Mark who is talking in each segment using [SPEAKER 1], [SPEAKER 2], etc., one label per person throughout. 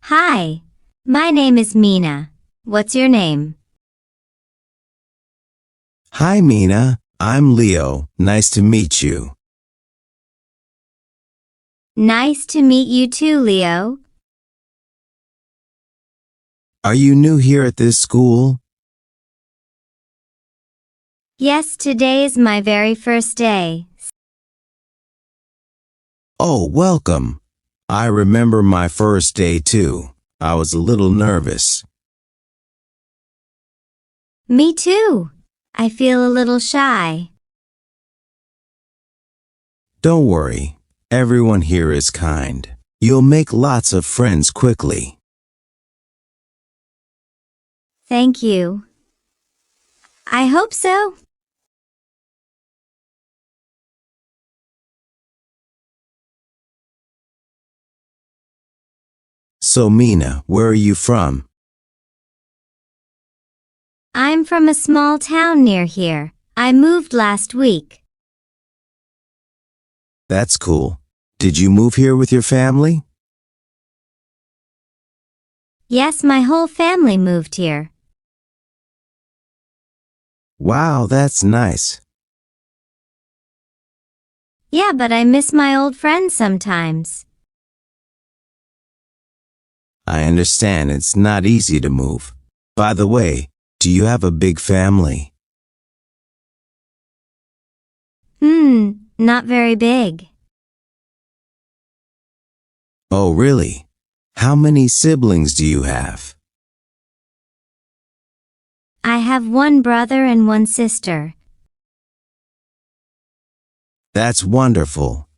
[SPEAKER 1] Hi, my name is Mina. What's your name?
[SPEAKER 2] Hi, Mina. I'm Leo. Nice to meet you.
[SPEAKER 1] Nice to meet you too, Leo.
[SPEAKER 2] Are you new here at this school?
[SPEAKER 1] Yes, today is my very first day.
[SPEAKER 2] Oh, welcome. I remember my first day too. I was a little nervous.
[SPEAKER 1] Me too. I feel a little shy.
[SPEAKER 2] Don't worry. Everyone here is kind. You'll make lots of friends quickly.
[SPEAKER 1] Thank you. I hope so.
[SPEAKER 2] So, Mina, where are you from?
[SPEAKER 1] I'm from a small town near here. I moved last week.
[SPEAKER 2] That's cool. Did you move here with your family?
[SPEAKER 1] Yes, my whole family moved here.
[SPEAKER 2] Wow, that's nice.
[SPEAKER 1] Yeah, but I miss my old friends sometimes.
[SPEAKER 2] I understand it's not easy to move. By the way, do you have a big family?
[SPEAKER 1] Not very big.
[SPEAKER 2] Oh, really? How many siblings do you have?
[SPEAKER 1] I have one brother and one sister.
[SPEAKER 2] That's wonderful.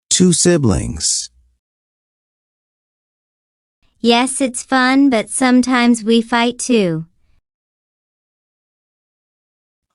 [SPEAKER 2] 2 siblings.
[SPEAKER 1] Yes, it's fun, but sometimes we fight too.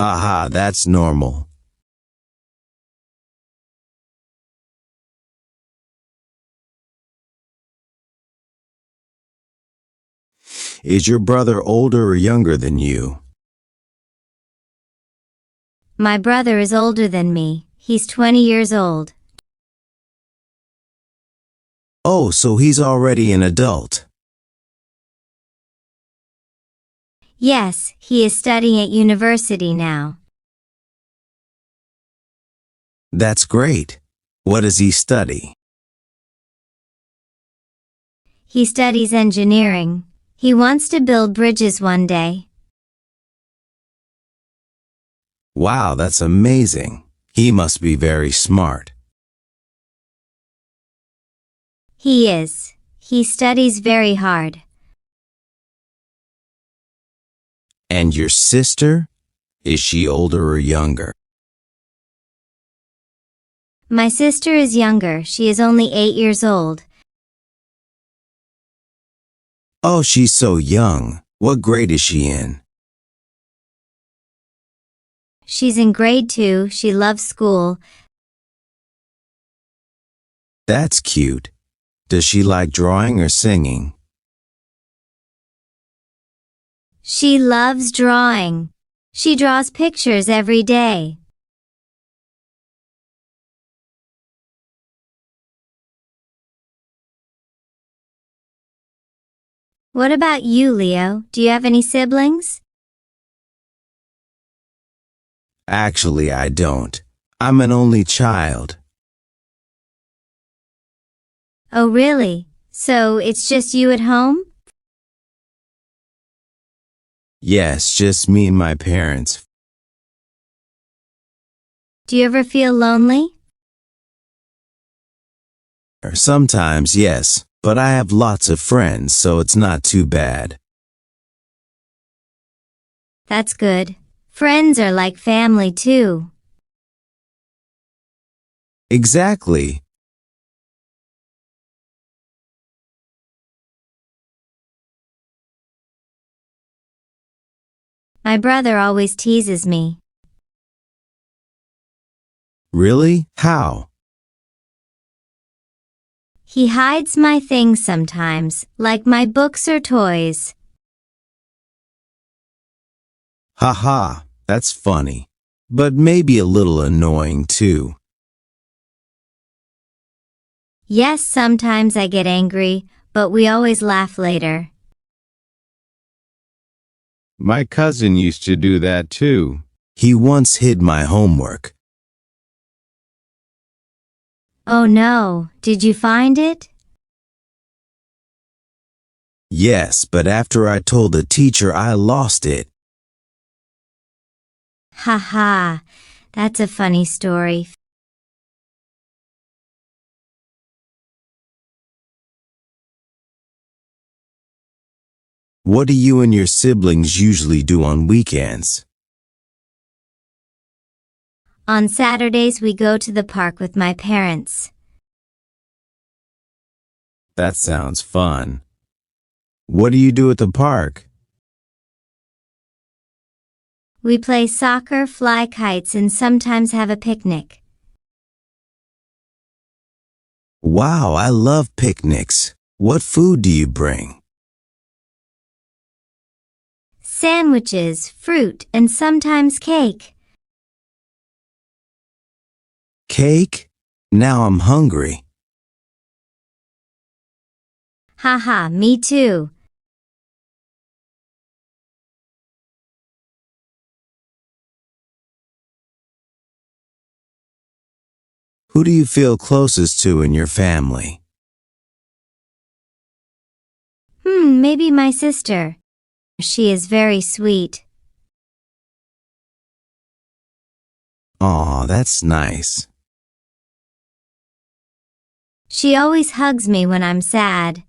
[SPEAKER 2] Aha, that's normal. Is your brother older or younger than you?
[SPEAKER 1] My brother is older than me. He's 20 years old.
[SPEAKER 2] Oh, so he's already an adult.
[SPEAKER 1] Yes, he is studying at university now.
[SPEAKER 2] That's great. What does he study?
[SPEAKER 1] He studies engineering. He wants to build bridges one day.
[SPEAKER 2] Wow, that's amazing. He must be very smart.
[SPEAKER 1] He is. He studies very hard.
[SPEAKER 2] And your sister? Is she older or younger?
[SPEAKER 1] My sister is younger. She is only 8 years old.
[SPEAKER 2] Oh, she's so young. What grade is she in?
[SPEAKER 1] She's in grade 2. She loves school.
[SPEAKER 2] That's cute. Does she like drawing or singing?
[SPEAKER 1] She loves drawing. She draws pictures every day. What about you, Leo? Do you have any siblings?
[SPEAKER 2] Actually, I don't. I'm an only child.
[SPEAKER 1] Oh, really? So it's just you at home?
[SPEAKER 2] Yes, just me and my parents.
[SPEAKER 1] Do you ever feel lonely?
[SPEAKER 2] Sometimes, yes, but I have lots of friends, so it's not too bad.
[SPEAKER 1] That's good. Friends are like family too.
[SPEAKER 2] Exactly.
[SPEAKER 1] My brother always teases me.
[SPEAKER 2] Really? How?
[SPEAKER 1] He hides my things sometimes, like my books or toys.
[SPEAKER 2] Haha, that's funny. But maybe a little annoying too.
[SPEAKER 1] Yes, sometimes I get angry, but we always laugh later.
[SPEAKER 2] My cousin used to do that too. He once hid my homework.
[SPEAKER 1] Oh no, did you find it?
[SPEAKER 2] Yes, but after I told the teacher I lost it.
[SPEAKER 1] Ha ha, that's a funny story.
[SPEAKER 2] What do you and your siblings usually do on weekends?
[SPEAKER 1] On Saturdays we go to the park with my parents.
[SPEAKER 2] That sounds fun. What do you do at the park?
[SPEAKER 1] We play soccer, fly kites, and sometimes have a picnic.
[SPEAKER 2] Wow, I love picnics. What food do you bring?
[SPEAKER 1] Sandwiches, fruit, and sometimes cake.
[SPEAKER 2] Cake? Now I'm hungry.
[SPEAKER 1] Haha, me too.
[SPEAKER 2] Who do you feel closest to in your family?
[SPEAKER 1] Maybe my sister. She is very sweet.
[SPEAKER 2] Aw, that's nice.
[SPEAKER 1] She always hugs me when I'm sad.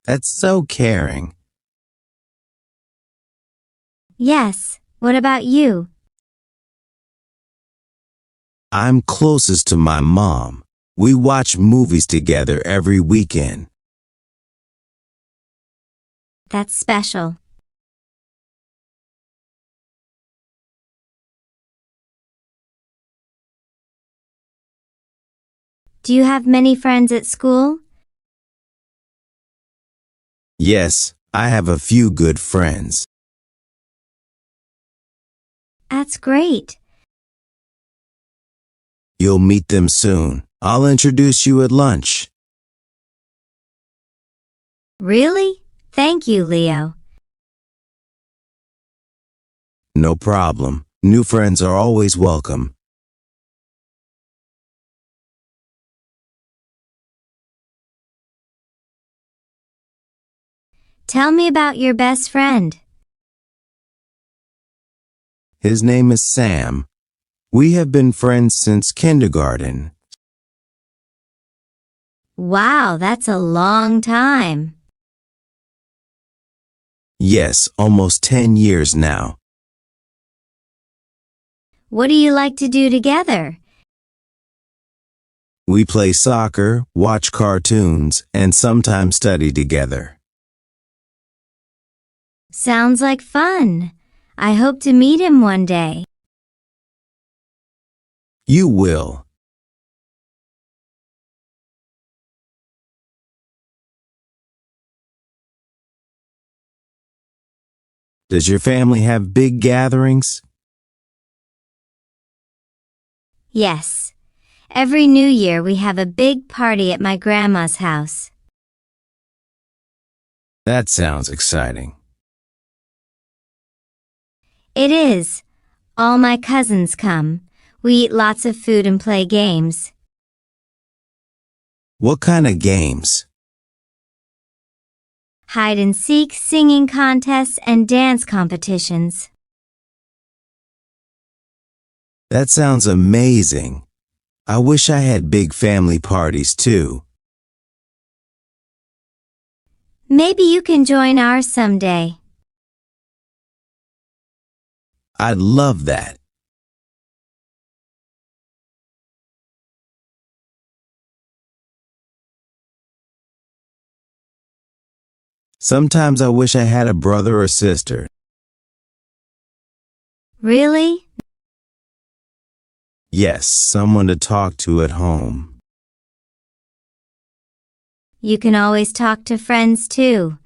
[SPEAKER 2] That's so caring.
[SPEAKER 1] Yes, what about you?
[SPEAKER 2] I'm closest to my mom. We watch movies together every weekend.
[SPEAKER 1] That's special. Do you have many friends at school?
[SPEAKER 2] Yes, I have a few good friends.
[SPEAKER 1] That's great.
[SPEAKER 2] You'll meet them soon. I'll introduce you at lunch.
[SPEAKER 1] Really? Thank you, Leo.
[SPEAKER 2] No problem. New friends are always welcome.
[SPEAKER 1] Tell me about your best friend.
[SPEAKER 2] His name is Sam. We have been friends since kindergarten.
[SPEAKER 1] Wow, that's a long time.
[SPEAKER 2] Yes, almost 10 years now.
[SPEAKER 1] What do you like to do together?
[SPEAKER 2] We play soccer, watch cartoons, and sometimes study together.
[SPEAKER 1] Sounds like fun. I hope to meet him one day.
[SPEAKER 2] You will. Does your family have big gatherings?
[SPEAKER 1] Yes. Every New Year we have a big party at my grandma's house.
[SPEAKER 2] That sounds exciting.
[SPEAKER 1] It is. All my cousins come. We eat lots of food and play games.
[SPEAKER 2] What kind of games?
[SPEAKER 1] Hide and seek, singing contests, and dance competitions.
[SPEAKER 2] That sounds amazing. I wish I had big family parties too.
[SPEAKER 1] Maybe you can join ours someday.
[SPEAKER 2] I'd love that. Sometimes I wish I had a brother or sister.
[SPEAKER 1] Really?
[SPEAKER 2] Yes, someone to talk to at home.
[SPEAKER 1] You can always talk to friends too.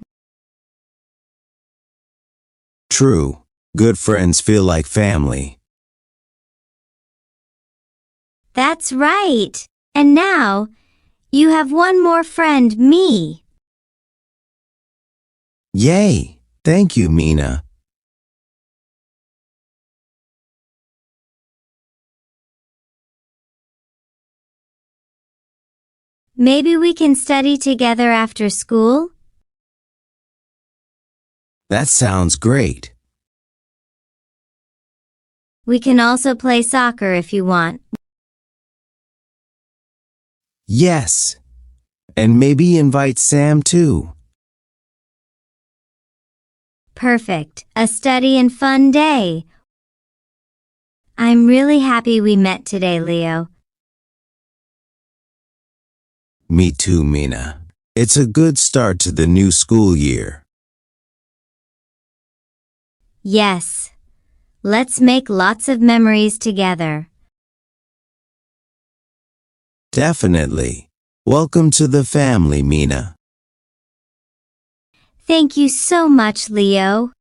[SPEAKER 2] True. Good friends feel like family.
[SPEAKER 1] That's right. And now, You have one more friend, me.
[SPEAKER 2] Yay! Thank you, Mina.
[SPEAKER 1] Maybe we can study together after school?
[SPEAKER 2] That sounds great.
[SPEAKER 1] We can also play soccer if you want.
[SPEAKER 2] Yes. And maybe invite Sam too.
[SPEAKER 1] Perfect. A study and fun day. I'm really happy we met today, Leo.
[SPEAKER 2] Me too, Mina. It's a good start to the new school year.
[SPEAKER 1] Yes. Let's make lots of memories together.
[SPEAKER 2] Definitely. Welcome to the family, Mina.
[SPEAKER 1] Thank you so much, Leo.